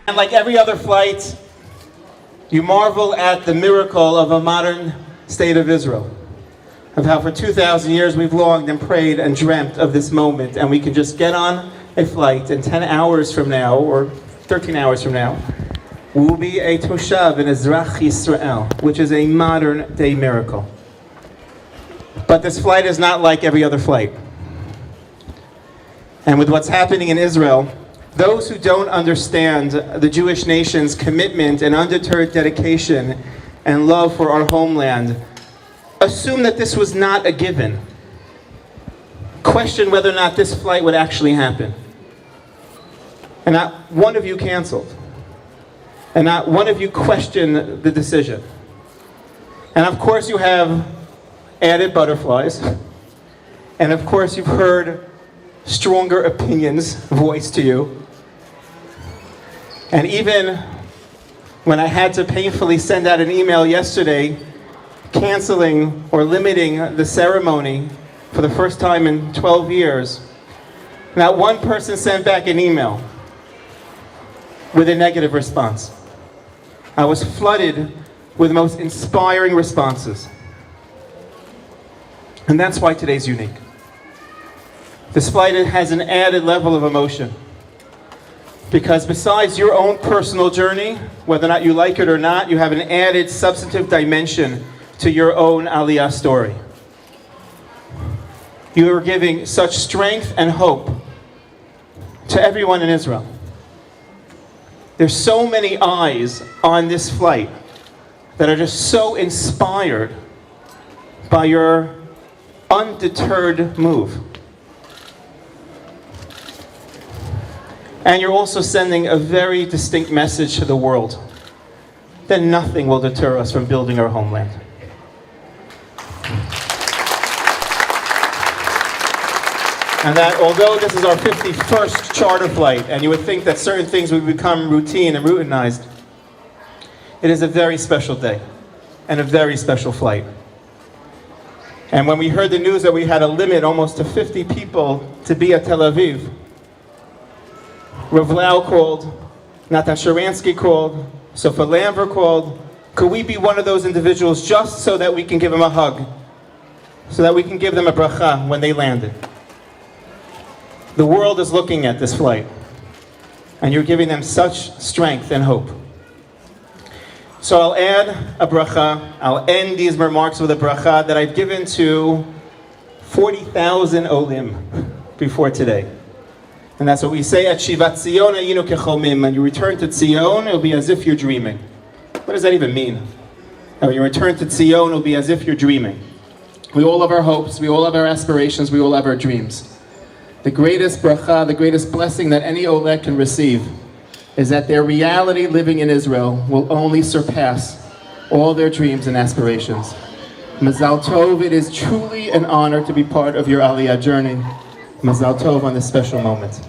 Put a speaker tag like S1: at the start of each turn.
S1: And like every other flight, you marvel at the miracle of a modern state of Israel, of how for 2,000 years we've longed and prayed and dreamt of this moment, and we can just get on a flight, and 10 hours from now, or 13 hours from now, we will be a Toshav in Ezrach Yisrael, which is a modern day miracle. But this flight is not like every other flight. And with what's happening in Israel, those who don't understand the Jewish nation's commitment and undeterred dedication and love for our homeland assume that this was not a given. Question whether or not this flight would actually happen. And not one of you canceled. And not one of you questioned the decision. And of course you have added butterflies. And of course you've heard stronger opinions voiced to you. And even when I had to painfully send out an email yesterday canceling or limiting the ceremony for the first time in 12 years, not one person sent back an email with a negative response. I was flooded with the most inspiring responses. And that's why today's unique. This flight has an added level of emotion. Because besides your own personal journey, whether or not you like it or not, you have an added substantive dimension to your own Aliyah story. You are giving such strength and hope to everyone in Israel. There's so many eyes on this flight that are just so inspired by your undeterred move. And you're also sending a very distinct message to the world that nothing will deter us from building our homeland. And that although this is our 51st charter flight, and you would think that certain things would become routine and routinized, it is a very special day and a very special flight. And when we heard the news that we had a limit almost to 50 people to be at Tel Aviv, Rav Lau called, Natan Sharansky called, Sofa Lamver called. Could we be one of those individuals just so that we can give them a hug? So that we can give them a bracha when they landed? The world is looking at this flight, and you're giving them such strength and hope. So I'll add a bracha, I'll end these remarks with a bracha that I've given to 40,000 olim before today. And that's what we say at Shivat Zion Ayinu Kechomim. When you return to Zion, it'll be as if you're dreaming. What does that even mean? When you return to Zion, it'll be as if you're dreaming. We all have our hopes, we all have our aspirations, we all have our dreams. The greatest bracha, the greatest blessing that any Oleh can receive is that their reality living in Israel will only surpass all their dreams and aspirations. Mazal Tov, it is truly an honor to be part of your Aliyah journey. Mazal Tov on this special moment.